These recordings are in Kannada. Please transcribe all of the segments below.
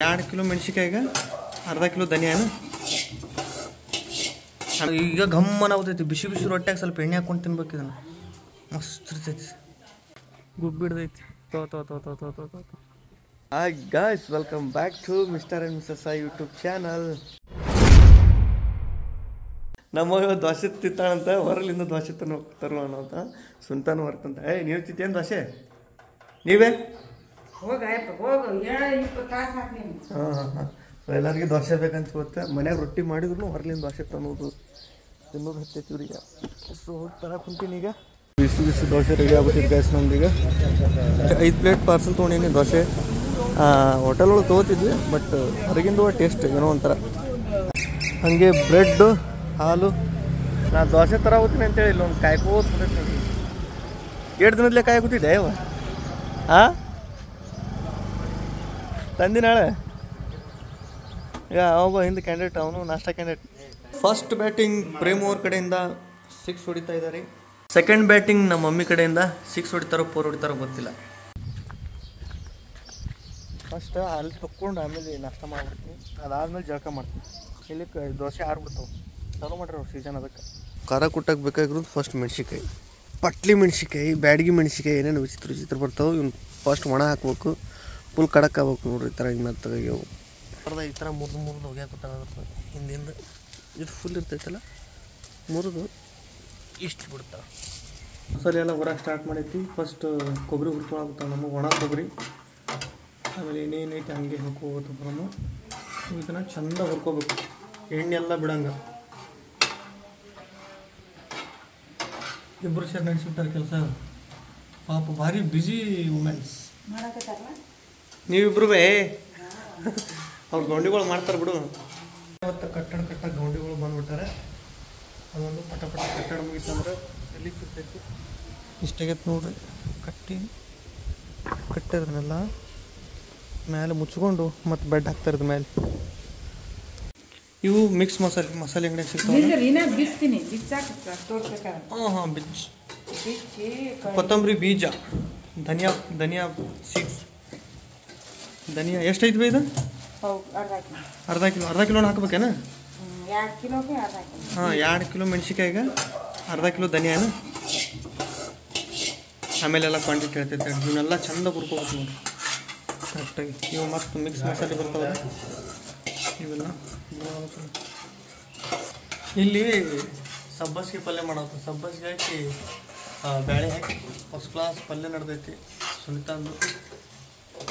2 ಕಿಲೋ ಮೆಣಸಿಕಾಯಿಗೆ ಅರ್ಧ ಕಿಲೋ ಧನಿಯಾನ ಈಗ ಘಮ್ಮನ ಆಗ್ತೈತಿ. ಬಿಸಿ ಬಿಸಿ ರೊಟ್ಟ್ಯಾಗ ಸ್ವಲ್ಪ ಎಣ್ಣೆ ಹಾಕೊಂಡು ತಿನ್ಬೇಕು. ಇದನ್ನು ಮಸ್ತ್ ಇರ್ತೈತಿ, ಗುಬ್ಬಿಡ್ದೈತಿ. Hi guys, welcome back to mister and missus I YouTube channel. ನಮ್ಮ ದೋಸೆ ತಿತ್ತಾನಂತ, ಹೊರಲಿಂದ ದೋಸೆ ತರುವಣ ಅಂತ ಸುಂತಾನು ಬರ್ತಂತ. ನೀವು ತಿತ್ತೇನು ದೋಸೆ? ನೀವೇ? ಹಾಂ ಎಲ್ಲರಿಗೆ ದೋಸೆ ಬೇಕಂತ ಗೊತ್ತೆ. ಮನ್ಯಾಗ ರೊಟ್ಟಿ ಮಾಡಿದ್ರು ಹೊರಲಿಂದ ದೋಸೆ ತಿನ್ನೋದು ಹತ್ತೈತಿ ಇವ್ರಿಗೆ. ಸೊ ತರಕ್ಕೆ ಕುಂತೀನಿ. ಈಗ ಬಿಸಿ ಬಿಸಿ ದೋಸೆ ರೆಡಿ ಆಗ್ಬಿಟ್ಟಿದ್ದು ಗ್ಯಾಸ್. ನಮ್ದೀಗ 5 ಪ್ಲೇಟ್ ಪಾರ್ಸಲ್ ತೊಗೊಂಡೀನಿ ದೋಸೆ. ಹೋಟೆಲ್ ಒಳಗೆ ತೊಗೋತಿದ್ವಿ, ಬಟ್ ಹೊರಗಿಂದು ಟೇಸ್ಟ್ ಏನೋ ಒಂಥರ. ಹಾಗೆ ಬ್ರೆಡ್ಡು, ಹಾಲು. ನಾ ದೋಸೆ ಥರ ಹೋಗ್ತೀನಿ ಅಂತೇಳಿ ಇಲ್ಲೊಂದು ಕಾಯ್ಕೋತ ನೋಡಿ. 2 ದಿನದಲ್ಲೇ ಕಾಯ್ಕೋತಿದ್ದೆ ಅವ. ಹಾಂ ತಂದಿ ನಾಳೆ. ಈಗ ಅವಾಗ ಹಿಂದೆ ಕ್ಯಾಂಡಿಡೇಟ್, ಅವನು ನಾಷ್ಟಾ ಕ್ಯಾಂಡಿಡೇಟ್. ಫಸ್ಟ್ ಬ್ಯಾಟಿಂಗ್ ಪ್ರೇಮ್ ಅವ್ರ ಕಡೆಯಿಂದ 6 ಹೊಡಿತಾ ಇದ್ದಾರೆ. ಸೆಕೆಂಡ್ ಬ್ಯಾಟಿಂಗ್ ನಮ್ಮ ಮಮ್ಮಿ ಕಡೆಯಿಂದ 6 ಹೊಡಿತಾರೋ 4 ಹೊಡಿತಾರೋ ಗೊತ್ತಿಲ್ಲ. ಫಸ್ಟ್ ಅಲ್ಲಿ ತಕ್ಕೊಂಡು ಆಮೇಲೆ ನಾಷ್ಟ ಮಾಡ್ಬಿಡ್ತೀನಿ. ಅದಾದ್ಮೇಲೆ ಜಳಕ ಮಾಡ್ತೀನಿ. ಇಲ್ಲಿ ದೋಸೆ ಆರ್ಬಿಡ್ತಾವೆ. ಚಾಲೂ ಮಾಡ್ರಿ ಸೀಸನ್. ಅದಕ್ಕೆ ಖಾರ ಕುಟ್ಟಕ್ಕೆ ಬೇಕಾಗಿರೋದು ಫಸ್ಟ್ ಮೆಣ್ಸಿಕಾಯಿ, ಪಟ್ಲಿ ಮೆಣ್ಸಿಕಾಯಿ, ಬ್ಯಾಡಗಿ ಮೆಣ್ಸಿಕಾಯಿ, ಏನೇನು ವಿಚಿತ್ರ ಬರ್ತಾವೆ. ಇವ್ನು ಫಸ್ಟ್ ಒಣ ಹಾಕ್ಬೇಕು, ಫುಲ್ ಕಡಕ್ ಆಗ್ಬೇಕು ನೋಡ್ರಿ. ಈ ಥರ ಹಿಂಗೆ ಮೆತ್ತಗಾಗ್ಯವು. ಈ ಥರ ಮುರಿದು ಹೋಗ್ಯಾಕತ್ತಾಗ ಹಿಂದಿಂದ ಇದು ಫುಲ್ ಇರ್ತೈತಲ್ಲ, ಮುರಿದು ಇಷ್ಟು ಬಿಡ್ತಾವೆ. ಮಸಾಲೆ ಎಲ್ಲ ಹೊರಗೆ ಸ್ಟಾರ್ಟ್ ಮಾಡೈತಿ. ಫಸ್ಟ್ ಕೊಬ್ಬರಿ ಹುರ್ಕೊಳಾಗುತ್ತಾವೆ ನಮಗೆ, ಒಣ ಕೊಬ್ಬರಿ. ಆಮೇಲೆ ಏನೇನೈತಿ ಹಂಗೆ ಹಾಕೋದು ಬರೋನು. ಇದನ್ನು ಚೆಂದ ಹುರ್ಕೋಬೇಕು, ಎಣ್ಣೆ ಎಲ್ಲ ಬಿಡಂಗ. ಇಬ್ಬರು ಸೇರಿ ನಡೆಸಿಬಿಟ್ಟಾರೆ ಕೆಲಸ. ಪಾಪ ಭಾರಿ ಬ್ಯುಸಿ ವುಮೆನ್ಸ್ ನೀವಿಬ್ರು. ಅವ್ರು ಗೌಂಡಿಗಳು ಮಾಡ್ತಾರೆ ಬಿಡು. ಇವತ್ತು ಕಟ್ಟಡ ಗೌಂಡಿಗಳು ಬಂದುಬಿಟ್ಟಾರೆ. ಅದೊಂದು ಪಟ ಕಟ್ಟಡ ಮುಗಿತಂದ್ರೆ ಎಲ್ಲಿ ಸಿಗ್ತೈತಿ. ಇಷ್ಟಾಗೈತೆ ನೋಡ್ರಿ. ಕಟ್ಟಿದ್ರನ್ನೆಲ್ಲ ಮೇಲೆ ಮುಚ್ಕೊಂಡು ಮತ್ತು ಬೆಡ್ ಹಾಕ್ತಾರದ ಮೇಲೆ. ಇವು ಮಿಕ್ಸ್ ಮಸಾಲೆ ಅಂಗಡಿ ಸಿಗ್ತಾವೆ. ಹಾಂ ಬಿಜ್, ಕೊತ್ತಂಬರಿ ಬೀಜ, ಧನಿಯಾ ಸೀಡ್ಸ್. ಧನಿಯಾ ಎಷ್ಟೈತಿ ಬೈ ಇದು? ಅರ್ಧ ಕಿಲೋನ ಹಾಕ್ಬೇಕೇನ? ಹಾಂ 2 ಕಿಲೋ ಮೆಣಸಿಕಾಯಿಗೆ ಅರ್ಧ ಕಿಲೋ ಧನಿಯಾನ. ಆಮೇಲೆಲ್ಲ ಕ್ವಾಂಟಿಟಿ ಹೇಳ್ತೈತೆ. ಇವನ್ನೆಲ್ಲ ಚಂದ ಹುರ್ಕೋಬೇಕು ನೋಡಿ ಕರೆಕ್ಟಾಗಿ. ಇವು ಮತ್ತು ಮಿಕ್ಸ್ ಮಸಾಲೆ ಬರ್ತಾವೆ ಇವೆಲ್ಲ. ಇಲ್ಲಿ ಸಬ್ಬಸಿಗೆ ಪಲ್ಯ ಮಾಡೋದು. ಸಬ್ಬಸಿಗೆ ಹಾಕಿ ಬೇಳೆ ಹಾಕಿ ಫಸ್ಟ್ ಕ್ಲಾಸ್ ಪಲ್ಯ ನಡೆದೈತಿ. ಸುನಿತಾಂದು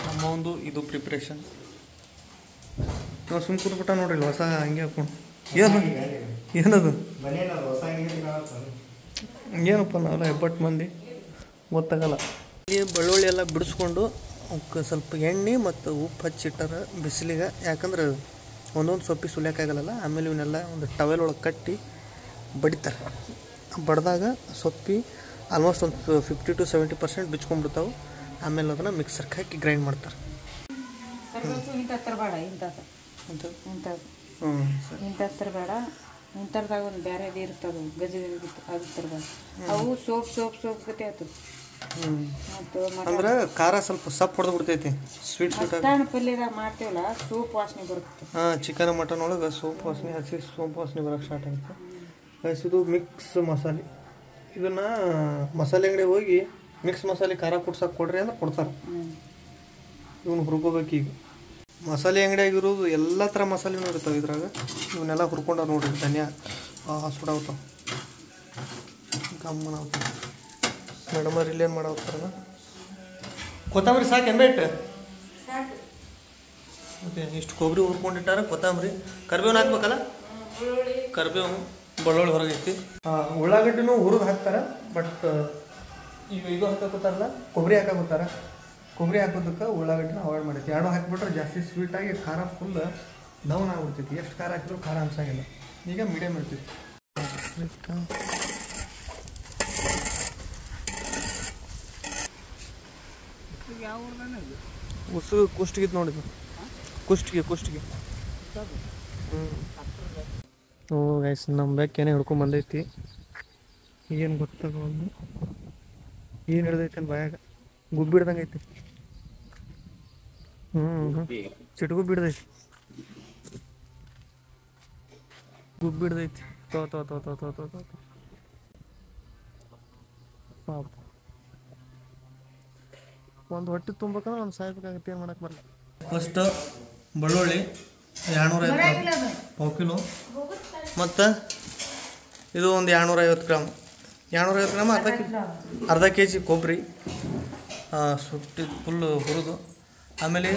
ನಮ್ಮ ಒಂದು ಇದು ಪ್ರಿಪ್ರೇಷನ್. ನಾವು ಸುಮ್ ಕೂತ್ಬಿಟ್ಟ ನೋಡ್ರಿ ಹೊಸ ಹಂಗೆ ಹಾಕೊಂಡು. ಏನದು ಏನಪ್ಪ, ನಾವೆಲ್ಲ ಹೆಬ್ಬಟ್ಟು ಮಂದಿ ಗೊತ್ತಾಗಲ್ಲ. ಈ ಬೆಳ್ಳುಳ್ಳಿ ಎಲ್ಲ ಬಿಡಿಸ್ಕೊಂಡು ಅವಕ್ಕೆ ಸ್ವಲ್ಪ ಎಣ್ಣೆ ಮತ್ತು ಉಪ್ಪು ಹಚ್ಚಿಟ್ಟಾರ ಬಿಸಿಲಿಗೆ. ಯಾಕಂದ್ರೆ ಒಂದೊಂದು ಸೊಪ್ಪಿ ಸುಲಿಯೋಕ್ಕಾಗಲ್ಲ. ಆಮೇಲೆ ಇವನ್ನೆಲ್ಲ ಒಂದು ಟವೆಲ್ ಒಳಗೆ ಕಟ್ಟಿ ಬಡಿತಾರೆ. ಬಡ್ದಾಗ ಸೊಪ್ಪಿ ಆಲ್ಮೋಸ್ಟ್ ಒಂದು 50 to 70% ಬಿಚ್ಕೊಂಡ್ಬಿಡ್ತಾವೆ. ಆಮೇಲೆ ಅದನ್ನು ಮಿಕ್ಸರ್ಗೆ ಹಾಕಿ ಗ್ರೈಂಡ್ ಮಾಡ್ತಾರೆ. ಬೇಡ ಇಂಥರ್ದಾಗ ಒಂದು ಬೇರೆ ಇರ್ತದೆ ಗಜ ಅದು ತರಬೇಡ. ಅವು ಸೋಪ್ ಗತಿ ಆಗ್ತದೆ. ಅಂದ್ರೆ ಖಾರ ಸ್ವಲ್ಪ ಸಪ್ ಹೊಡೆದು ಬಿಡ್ತೈತಿ. ಸ್ವೀಟ್ ಪಲ್ಯದಾಗ ಮಾಡ್ತೇವಲ್ಲ, ಸೋಪ್ ವಾಸನೆ ಬರುತ್ತೆ. ಹಾಂ, ಚಿಕನ್ ಮಟನ್ ಒಳಗೆ ಸೋಪ್ ವಾಸನೆ, ಹಸಿ ಸೋಪ್ ವಾಸನೆ ಬರೋಕ್ಕೆ ಸ್ಟಾರ್ಟ್ ಆಗುತ್ತೆ. ಇದು ಮಿಕ್ಸ್ ಮಸಾಲೆ. ಇದನ್ನು ಮಸಾಲೆ ಅಂಗಡಿ ಹೋಗಿ ಮಿಕ್ಸ್ ಮಸಾಲೆ ಖಾರ ಕುಡ್ಸಕ್ಕೆ ಕೊಡ್ರಿ ಅಂದ್ರೆ ಕೊಡ್ತಾರೆ. ಇವನು ಹುರ್ಕೋಬೇಕು. ಈಗ ಮಸಾಲೆ ಅಂಗಡಿಯಾಗಿರೋದು ಎಲ್ಲ ಥರ ಮಸಾಲೆನೂ ಇರ್ತಾವೆ ಇದ್ರಾಗ. ಇವನ್ನೆಲ್ಲ ಹುರ್ಕೊಂಡ ನೋಡ್ರಿ. ಧನಿಯಾ ಸುಡಾವ್ತಾವೆ, ಗಮ್ಮನ ಆಗ್ತಾವೆ. ಮೇಡಮರ್ ಇಲ್ಲೇನು ಮಾಡೋಗ್ತಾರಲ್ಲ. ಕೊತ್ತಂಬರಿ ಸಾಕೇನು ಬೇಟ್? ಓಕೆ, ಇಷ್ಟು ಕೊಬ್ಬರಿ ಹುರ್ಕೊಂಡಿಟ್ಟಾರ. ಕೊತ್ತಂಬರಿ, ಕರಿಬೇವನ್ನ ಹಾಕ್ಬೇಕಲ್ಲ. ಕರಿಬೇವು, ಬೆಳ್ಳುಳ್ಳಿ ಹೊರಗೈತಿ. ಉಳ್ಳಾಗಡ್ಡಿನೂ ಹುರಿದು ಹಾಕ್ತಾರೆ. ಬಟ್ ಈಗ ಇದು ಹಾಕೋತಾರಲ್ಲ, ಕೊಬ್ಬರಿ ಹಾಕೋತಾರ. ಕೊಬ್ಬರಿ ಹಾಕೋದಕ್ಕೆ ಉಳ್ಳಾಗಡ್ಡಿನ ಅವಾಯ್ಡ್ ಮಾಡೈತಿ. 2 ಹಾಕಿಬಿಟ್ರೆ ಜಾಸ್ತಿ ಸ್ವೀಟಾಗಿ ಖಾರ ಫುಲ್ ಡೌನ್ ಆಗಿಬಿಡ್ತೈತಿ. ಎಷ್ಟು ಖಾರ ಹಾಕಿದ್ರು ಖಾರ ಅನ್ಸಂಗಿಲ್ಲ. ಈಗ ಮೀಡಿಯಮ್ ಇರ್ತೈತಿ. ಉಸು ಕುಷ್ಟಿಗೆ ನೋಡಿದ್ದು, ಕುಷ್ಟಿಗೆ. ಓ ಗೈಸ್, ನಮ್ಮ ಬೆಕ್ಕೇನೆ ಹಿಡ್ಕೊಂಡು ಬಂದೈತಿ. ಏನು ಗೊತ್ತಾಗಲ್ಲ ಏನು ಹಿಡ್ದೈತಿ ಅಂತ ಬಾಯಾಗ. ಗುಬ್ಬಿಡ್ದಂಗೆ ಐತಿ. ಚಿಟ್ಗು ಬಿಡ್ದೈತಿ ಗುಬ್ಬು ಬಿಡ್ದೈತಿ ತೋ ತೋ ತೋ ತೋ ತೋ ತೋ ತೋ ಪಾಪ ಒಂದು ಹೊಟ್ಟೆ ತುಂಬಬೇಕಂದ್ರೆ ಒಂದು ಸಾಯ್ಬೇಕಾಗತ್ತೆ, ಏನು ಮಾಡಕ್ಕೆ ಬರಲ್ಲ. ಫಸ್ಟ್ ಬೆಳ್ಳುಳ್ಳಿ 250 ಪಾವು ಕಿಲೋ, ಮತ್ತು ಇದು ಒಂದು 250 ಗ್ರಾಮ್ ಅರ್ಧ ಕೆ ಜಿ ಕೊಬ್ಬರಿ ಸುಟ್ಟಿದ್ದು ಫುಲ್ಲು ಹುರಿದು, ಆಮೇಲೆ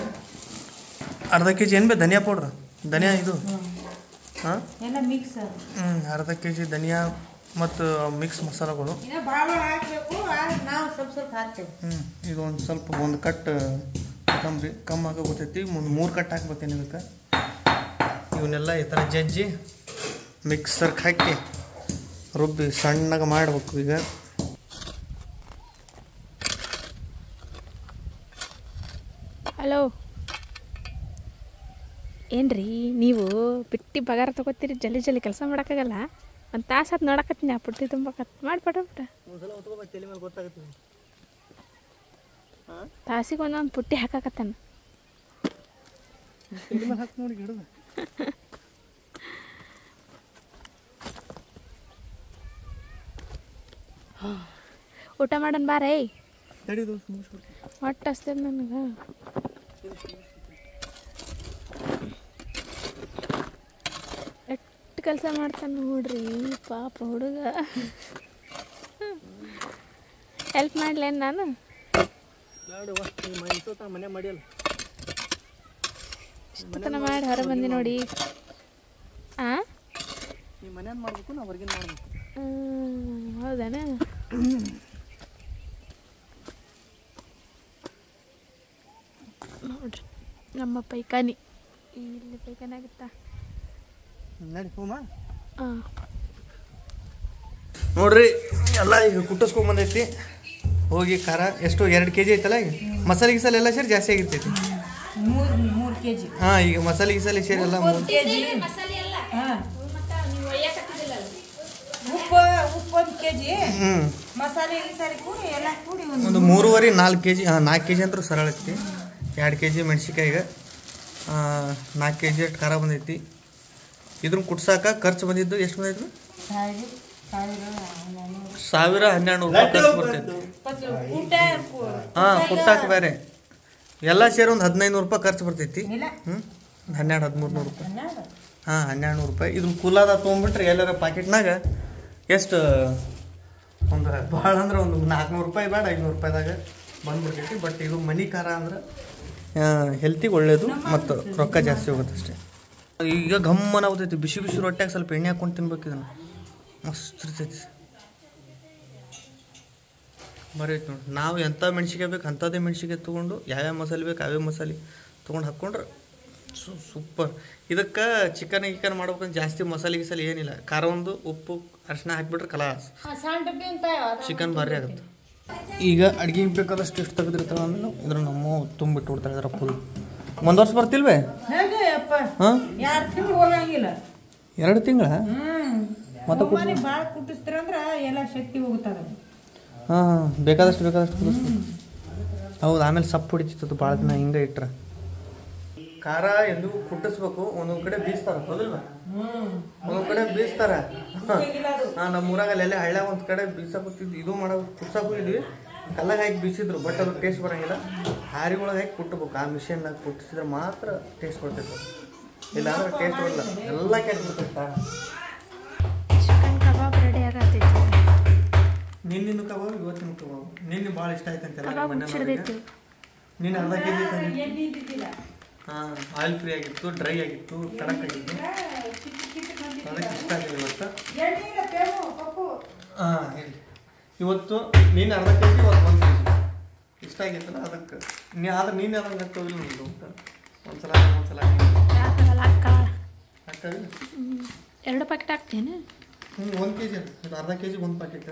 ಅರ್ಧ ಕೆ ಜಿ ಏನು ಧನಿಯಾ ಪೌಡ್ರ್, ಧನಿಯಾ ಇದು ಹಾಂ ಅರ್ಧ ಕೆ ಜಿ ಧನಿಯಾ ಮತ್ತು ಮಿಕ್ಸ್ ಮಸಾಲೆಗಳು. ಇದು ಒಂದು ಸ್ವಲ್ಪ ಒಂದು ಕಟ್ ಕೊತ್ತಂಬರಿ ಕಮ್ಮಿ ಹಾಕೋ ಗೊತ್ತೈತಿ, 3 ಕಟ್ ಹಾಕ್ಬೇಕೇನು ಇದಕ್ಕೆ. ಇವನ್ನೆಲ್ಲ ಈ ಥರ ಜಜ್ಜಿ ಮಿಕ್ಸರ್ಗೆ ಹಾಕಿ ರುಬ್ಬಿ ಸಣ್ಣಗೆ ಮಾಡಬೇಕು. ಈಗ ಹಲೋ, ಏನ್ರಿ ನೀವು ಬಿಟ್ಟು ಪಗಾರ ತಗೋತೀರಿ, ಜಲ್ದಿ ಜಲ್ದಿ ಕೆಲಸ ಮಾಡೋಕ್ಕಾಗಲ್ಲ. ಒಂದು ತಾಸು ಅದು ನೋಡಕತ್ತೀನಿ, ಆ ಪುಟ್ಟಿ ತುಂಬಕತ್ ಮಾಡಿ ಪಟ ತಾಸಿಗೆ ಒಂದೊಂದು ಪುಟ್ಟಿ ಹಾಕಕತ್ತಾನ. ಊಟ ಮಾಡೋಣ ಬಾರೇ, ಹೊಟ್ಟೆ ಹಸ್ತದ ನನಗೆ. ಎಷ್ಟು ಕೆಲಸ ಮಾಡ್ತಾನೆ ನೋಡ್ರಿ ಪಾಪ ಹುಡುಗ. ಹೆಲ್ಪ್ ಮಾಡ್ಲೇನು ನಾನು? ಇಷ್ಟತನ ಮಾಡಿ ಹೊರ ಬಂದಿ ನೋಡಿ. ಹೌದಾನ? ನೋಡ್ರಿ ನಮ್ಮ ಪೈಖಾನಿ ಇಲ್ಲಿ ಪೈಖಾನಿ ಆಗುತ್ತಾ ನೋಡ್ರಿ. ಎಲ್ಲ ಈಗ ಕುಟ್ಟಿಸ್ಕೊಂಬಂದೈತಿ. ಹೋಗಿ ಖಾರ ಎಷ್ಟು 2 kg ಐತಲ್ಲ. ಈಗ ಮಸಾಲೆ ಗಿಸಾಲೆ ಎಲ್ಲ ಸೇರಿ ಜಾಸ್ತಿ ಆಗಿರ್ತೈತಿ. 3 kg. ಹಾಂ, ಈಗ ಮಸಾಲೆ ಗಿಸಾಲೆ ಸೇರಿ ಎಲ್ಲ 3 kg. ಉಪ್ಪು 1 kg, ಮಸಾಲೆ ಕೂಡಿ ಎಲ್ಲ ಕೂಡಿ ಒಂದು 3.5 4 kg. 4 kg ಅಂತೂ ಸರಳ ಐತಿ. 2 kg ಮೆಣಸಿನ್ಕಾಯಿಗೆ 4 kg ಅಷ್ಟು ಖಾರ ಬಂದೈತಿ. ಇದ್ರನ್ನ ಕುಟ್ಸಾಕ ಖರ್ಚು ಬಂದಿದ್ದು ಎಷ್ಟು ಬಂದೈತಿ? 1100 ರೂಪಾಯಿ ಖರ್ಚು ಬರ್ತೈತಿ. ಹಾಂ, ಕುಟ್ಟಾಕ ಬೇರೆ ಎಲ್ಲ ಸೇರಿ ಒಂದು 1500 ರೂಪಾಯಿ ಖರ್ಚು ಬರ್ತೈತಿ. 1300 ರೂಪಾಯಿ. ಹಾಂ, 1200 ರೂಪಾಯಿ. ಇದ್ರ ಕುಲಾದ ತೊಗೊಂಡ್ಬಿಟ್ರೆ ಎಲ್ಲರ ಪ್ಯಾಕೆಟ್ನಾಗ ಎಷ್ಟು ಒಂದು ಭಾಳ ಅಂದ್ರೆ ಒಂದು 400 ರೂಪಾಯಿ ಬೇಡ 500 ರೂಪಾಯಿದಾಗ ಬಂದ್ಬಿಡ್ತೈತಿ. ಬಟ್ ಇದು ಮನಿ ಖಾರ ಅಂದ್ರೆ ಹೆಲ್ತಿಗೆ ಒಳ್ಳೇದು ಮತ್ತು ರೊಕ್ಕ ಜಾಸ್ತಿ ಹೋಗುತ್ತೆ ಅಷ್ಟೇ. ಈಗ ಘಮ್ಮನ ಆಗ್ತೈತಿ. ಬಿಸಿ ಬಿಸಿ ರೊಟ್ಟ್ಯಾಗ ಸ್ವಲ್ಪ ಎಣ್ಣೆ ಹಾಕ್ಕೊಂಡು ತಿನ್ಬೇಕು. ಇದನ್ನು ಮಸ್ತ್ ಇರ್ತೈತಿ. ಬರೈತಿ ನೋಡಿ. ನಾವು ಎಂಥ ಮೆಣ್ಸಿಕಾಯಿ ಬೇಕು ಅಂಥದ್ದೇ ಮೆಣ್ಸಿಕಾಯಿ ತೊಗೊಂಡು ಯಾವ್ಯಾವ ಮಸಾಲೆ ಬೇಕು ಯಾವ್ಯಾವ ಮಸಾಲೆ ತೊಗೊಂಡು ಹಾಕ್ಕೊಂಡ್ರೆ ಸೂಪರ್. ಇದಕ್ಕೆ ಚಿಕನ್ ಮಾಡ್ಬೇಕಂದ್ರೆ ಜಾಸ್ತಿ ಮಸಾಲೆ ಗಿಸಾಲೆ ಏನಿಲ್ಲ. ಖಾರ ಒಂದು ಉಪ್ಪು ಅರಿಶಿನ ಹಾಕಿಬಿಟ್ರೆ ಕಲಾಸ್ ಚಿಕನ್ ಭಾರಿ ಆಗುತ್ತೆ. ಈಗ ಅಡುಗೆ ಬೇಕಾದಷ್ಟು ಎಷ್ಟು ತೆಗೆದಿರ್ತಾವೆ ಆಮೇಲೆ ಇದ್ರ ನಮ್ಮ ತುಂಬಿಟ್ಟು ಬಿಡ್ತಾರೆ. ಇದರ ಫುಲ್ 1 ವರ್ಷ ಬರ್ತಿಲ್ವೇ? ಹಾಂ, 2 ತಿಂಗಳ ಮತ್ತೆ ಹಾಂ, ಬೇಕಾದಷ್ಟು ಕುದಿಸ್ಬೇಕು. ಹೌದು, ಆಮೇಲೆ ಸಪ್ಪು ಹೊಡಿತಿತ್ತು ಭಾಳ ದಿನ ಹಿಂಗೆ ಇಟ್ರೆ. ಖಾರ ಎಂದಿಗೂ ಕುಟ್ಟಿಸ್ಬೇಕು. ಒಂದೊಂದು ಕಡೆ ಬೀಸ್ತಾರೆ, ಹೌದಿಲ್ವ? ಒಂದೊಂದು ಕಡೆ ಬೀಸ್ತಾರೆ. ಹಾಂ, ನಮ್ಮ ಊರಾಗಲ್ಲಿ ಎಲ್ಲ ಹಳ್ಳ್ಯಾಗ ಒಂದು ಕಡೆ ಬೀಸಾಕೋತಿದ್ವಿ. ಇದು ಮಾಡೋ ಕುಟ್ಸಾಕೋಗಿದ್ವಿ. ಕಲ್ಲಾಗ ಹಾಕಿ ಬೀಸಿದ್ರು, ಬಟ್ ಅದು ಟೇಸ್ಟ್ ಬರೋಂಗಿಲ್ಲ. ಹಾರಿಗೊಳಗೆ ಹಾಕಿ ಕುಟ್ಟಬೇಕು. ಆ ಮಿಷಿನ್ನಾಗ ಕುಟ್ಟಿಸಿದ್ರೆ ಮಾತ್ರ ಟೇಸ್ಟ್ ಬರ್ತೈತೆ. ಇಲ್ಲ ಅಂದ್ರೆ ಟೇಸ್ಟ್ ಬರಲ್ಲ, ಎಲ್ಲ ಕೆಟ್ಟು ಬಿಡ್ತೈತೆ. Chicken kebab ready ಆಗತ್ತೈತಿ. ನಿನ್ನಿನ ಕಬಾಬ್ ಇವತ್ತಿನ ಕಬಾಬ್ ನಿನ್ನೆ ಭಾಳ ಇಷ್ಟ ಆಯ್ತಂತೆಲ್ಲ. ನೀನು ಅರ್ಧ kg ಹಾಂ, ಆಯಿಲ್ ಫ್ರೀ ಆಗಿತ್ತು, ಡ್ರೈ ಆಗಿತ್ತು, ಕಡಕ್ ಆಗಿತ್ತು. ಅದಕ್ಕೆ ಇಷ್ಟ ಆಗಿಲ್ಲ ಇವತ್ತು. ಹಾಂ, ಹೇಳಿ. ಇವತ್ತು ನೀನು ಅರ್ಧ kg ಇವತ್ತು 1 kg ಇಷ್ಟ ಆಗಿತ್ತಲ್ಲ. ಅದಕ್ಕೆ ಆದ್ರೆ ನೀನು ಅದನ್ನು ಹಾಕ್ತವಿಲ್ಲ ನಿಂದು ಊಟ. ಒಂದ್ಸಲ ಹಾಕ್ತಾವಿಲ್ಲ. 2 ಪ್ಯಾಕೆಟ್ ಹಾಕ್ತೇನೆ. 1 kg ಇದು ಅರ್ಧ kg 1 ಪ್ಯಾಕೆಟ್.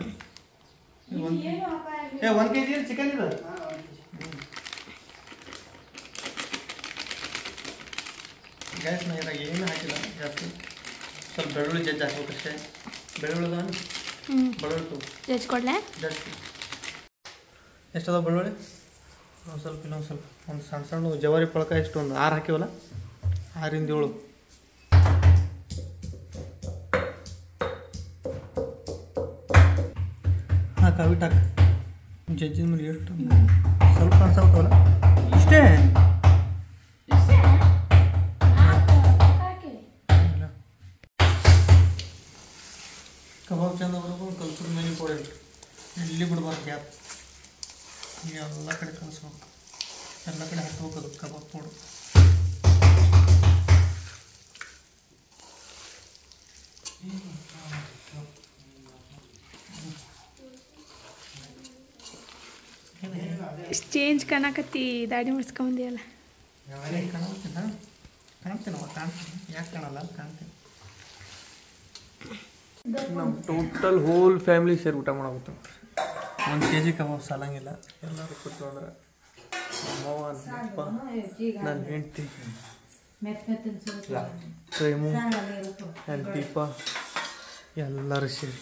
1 kg ಚಿಕನ್ ಇದೆ. ಗ್ಯಾಸ್ನ ಇದ್ರಾಗ ಏನು ಹಾಕಿಲ್ಲ ಜಾಸ್ತಿ. ಸ್ವಲ್ಪ ಬೆಳ್ಳುಳ್ಳಿ ಜಜ್ಜಿ ಹಾಕ್ಬೇಕಷ್ಟೇ. ಬೆಳ್ಳುಳ್ಳಿ ಬೆಳ್ಳುಳ್ಳಿ ಜಜ್ಜಿ ಕೊಡ್ಲೆ ಜಾಸ್ತಿ. ಎಷ್ಟದ ಬೆಳ್ಳುಳ್ಳಿ? ಒಂದು ಸ್ವಲ್ಪ ಇನ್ನೊಂದು ಸ್ವಲ್ಪ ಒಂದು ಸಣ್ಣ ಸಣ್ಣ ಜವಾರಿ ಪಳಕ ಎಷ್ಟು ಒಂದು 6 ಹಾಕಿವಲ್ಲ 6ರಿಂದ 7 ಹಾಕು ಅವಿಟ್ಟು ಹಾಕು ಜಜ್ಜಿದ ಮೇಲೆ ಎಷ್ಟು ಸ್ವಲ್ಪ ಕಾಣಿಸ್ತಾವಲ್ಲ ಇಷ್ಟೇ ಕಬಾಬ್ ಚಂದ ಬರೋದು ಕಲ್ಸೂರಿ ಮೇಲೆ ಕೊಡಿ ಇಲ್ಲಿ ಬಿಡ್ಬಾರ್ದು ಗ್ಯಾಪ್ ಎಲ್ಲ ಕಡೆ ಕಲಿಸ್ಬೇಕು ಎಲ್ಲ ಕಡೆ ಹಾಕ್ಬೇಕು ಅದು ಕಬಾಬ್ ಪೌಡ್ರ್ ಇಷ್ಟು ಚೇಂಜ್ ಕಾಣಕತ್ತಿ ದಾಡಿ ಮುಡ್ಸ್ಕೊಂಬಂದಿಯಲ್ಲ ಕಾಣ್ತೀನವ ಕಾಣ್ತೀನಿ ಯಾಕೆ ಕಾಣಲ್ಲ ಕಾಣ್ತೀನಿ ನಮ್ಮ ಟೋಟಲ್ ಹೋಲ್ ಫ್ಯಾಮಿಲಿ ಸೇರಿ ಊಟ ಮಾಡೋಗುತ್ತೆ 1 kg ಕಬಾಬ್ ಸಾಲಂಗಿಲ್ಲ ಎಲ್ಲರೂ ಕೂತ್ಕೊಂಡ್ರೆ ನಮ್ಮವ್ವ ನಮ್ಮಪ್ಪ ನನ್ನ ಹೆಂಡತಿ ಪ್ರೇಮು ನನ್ನ ದೀಪ ಎಲ್ಲರೂ ಸೇರಿ